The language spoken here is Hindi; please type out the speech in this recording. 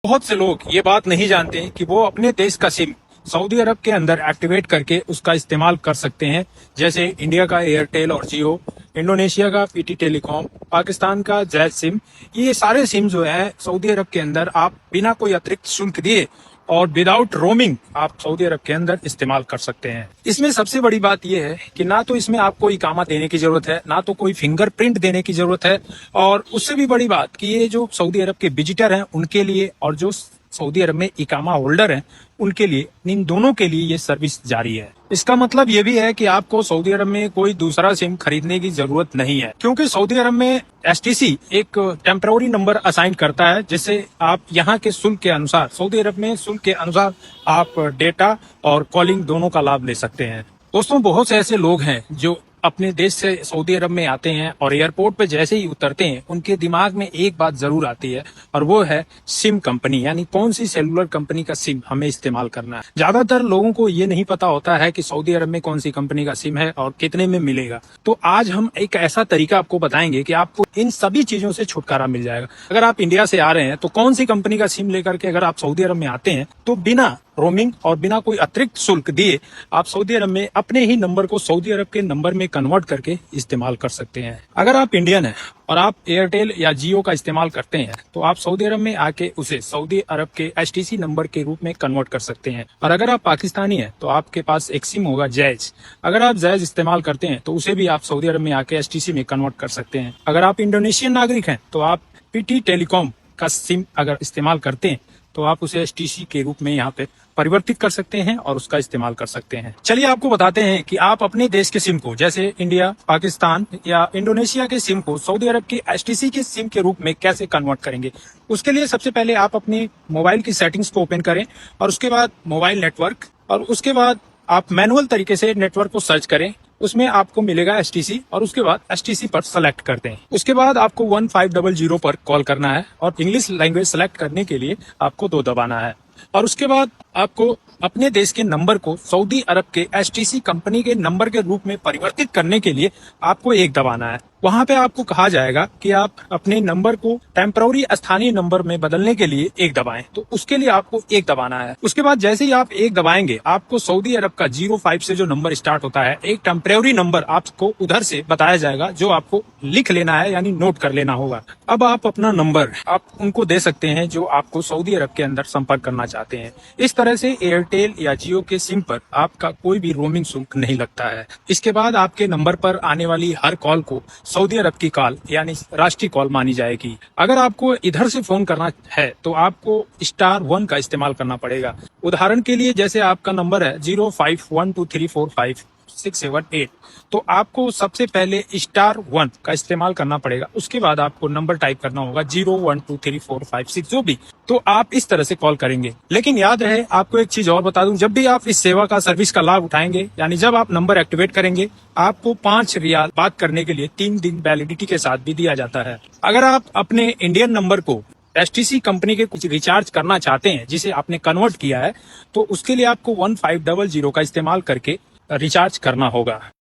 बहुत से लोग ये बात नहीं जानते कि वो अपने देश का सिम सऊदी अरब के अंदर एक्टिवेट करके उसका इस्तेमाल कर सकते हैं। जैसे इंडिया का एयरटेल और जियो, इंडोनेशिया का पीटी टेलीकॉम, पाकिस्तान का जैज सिम, ये सारे सिम जो है सऊदी अरब के अंदर आप बिना कोई अतिरिक्त शुल्क दिए और विदाउट रोमिंग आप सऊदी अरब के अंदर इस्तेमाल कर सकते हैं। इसमें सबसे बड़ी बात यह है कि ना तो इसमें आपको इकामा देने की जरूरत है, ना तो कोई फिंगरप्रिंट देने की जरूरत है, और उससे भी बड़ी बात कि ये जो सऊदी अरब के विजिटर हैं उनके लिए और जो सऊदी अरब में इकामा होल्डर हैं उनके लिए, इन दोनों के लिए ये सर्विस जारी है। इसका मतलब ये भी है कि आपको सऊदी अरब में कोई दूसरा सिम खरीदने की जरूरत नहीं है, क्योंकि सऊदी अरब में एसटीसी एक टेम्पररी नंबर असाइन करता है, जिससे आप यहाँ के शुल्क के अनुसार, सऊदी अरब में शुल्क के अनुसार आप डेटा और कॉलिंग दोनों का लाभ ले सकते हैं। दोस्तों, बहुत से ऐसे लोग हैं जो अपने देश से सऊदी अरब में आते हैं और एयरपोर्ट पे जैसे ही उतरते हैं उनके दिमाग में एक बात जरूर आती है, और वो है सिम कंपनी, यानी कौन सी सेलुलर कंपनी का सिम हमें इस्तेमाल करना है। ज्यादातर लोगों को ये नहीं पता होता है कि सऊदी अरब में कौन सी कंपनी का सिम है और कितने में मिलेगा। तो आज हम एक ऐसा तरीका आपको बताएंगे कि आपको इन सभी चीजों से छुटकारा मिल जाएगा। अगर आप इंडिया से आ रहे हैं तो कौन सी कंपनी का सिम लेकर के अगर आप सऊदी अरब में आते हैं तो बिना रोमिंग और बिना कोई अतिरिक्त शुल्क दिए आप सऊदी अरब में अपने ही नंबर को सऊदी अरब के नंबर में कन्वर्ट करके इस्तेमाल कर सकते हैं। अगर आप इंडियन हैं और आप एयरटेल या जियो का इस्तेमाल करते हैं तो आप सऊदी अरब में आके उसे सऊदी अरब के एचटीसी नंबर के रूप में कन्वर्ट कर सकते हैं। और अगर आप पाकिस्तानी हैं तो आपके पास एक सिम होगा जैज। अगर आप जैज इस्तेमाल करते हैं तो उसे भी आप सऊदी अरब में आके एचटीसी में कन्वर्ट कर सकते हैं। अगर आप इंडोनेशियन नागरिक हैं तो आप पीटी टेलीकॉम का सिम अगर इस्तेमाल करते हैं तो आप उसे एचटीसी के रूप में यहाँ पे परिवर्तित कर सकते हैं और उसका इस्तेमाल कर सकते हैं। चलिए आपको बताते हैं कि आप अपने देश के सिम को, जैसे इंडिया, पाकिस्तान या इंडोनेशिया के सिम को सऊदी अरब के एचटीसी के सिम के रूप में कैसे कन्वर्ट करेंगे। उसके लिए सबसे पहले आप अपने मोबाइल की सेटिंग्स को ओपन करें और उसके बाद मोबाइल नेटवर्क, और उसके बाद आप मैनुअल तरीके से नेटवर्क को सर्च करें। उसमें आपको मिलेगा एचटीसी और उसके बाद एचटीसी पर सेलेक्ट करते हैं। उसके बाद आपको 1500 पर कॉल करना है और इंग्लिश लैंग्वेज सेलेक्ट करने के लिए आपको 2 दबाना है। और उसके बाद आपको अपने देश के नंबर को सऊदी अरब के एचटीसी कंपनी के नंबर के रूप में परिवर्तित करने के लिए आपको 1 दबाना है। वहां पे आपको कहा जाएगा कि आप अपने नंबर को टेम्पररी स्थानीय नंबर में बदलने के लिए 1 दबाएं, तो उसके लिए आपको 1 दबाना है। उसके बाद जैसे ही आप 1 दबाएंगे आपको सऊदी अरब का 05 से जो नंबर स्टार्ट होता है, एक टेम्पररी नंबर आपको उधर से बताया जाएगा जो आपको लिख लेना है, यानी नोट कर लेना होगा। अब आप अपना नंबर आप उनको दे सकते हैं जो आपको सऊदी अरब के अंदर संपर्क करना चाहते हैं। इस तरह से एयरटेल या जियो के सिम पर आपका कोई भी रोमिंग शुल्क नहीं लगता है। इसके बाद आपके नंबर पर आने वाली हर कॉल को सऊदी अरब की कॉल यानी राष्ट्रीय कॉल मानी जाएगी। अगर आपको इधर से फोन करना है तो आपको *1 का इस्तेमाल करना पड़ेगा। उदाहरण के लिए जैसे आपका नंबर है 0512345678, तो आपको सबसे पहले *1 का इस्तेमाल करना पड़ेगा। उसके बाद आपको नंबर टाइप करना होगा 012345 जो भी, तो आप इस तरह से कॉल करेंगे। लेकिन याद रहे, आपको एक चीज और बता दूं, जब भी आप इस सेवा का, सर्विस का लाभ उठाएंगे, यानी जब आप नंबर एक्टिवेट करेंगे, आपको 5 रियाल बात करने के लिए 3 दिन वैलिडिटी के साथ भी दिया जाता है। अगर आप अपने इंडियन नंबर को एचटीसी कंपनी के कुछ रिचार्ज करना चाहते हैं जिसे आपने कन्वर्ट किया है, तो उसके लिए आपको 1500 का इस्तेमाल करके रिचार्ज करना होगा।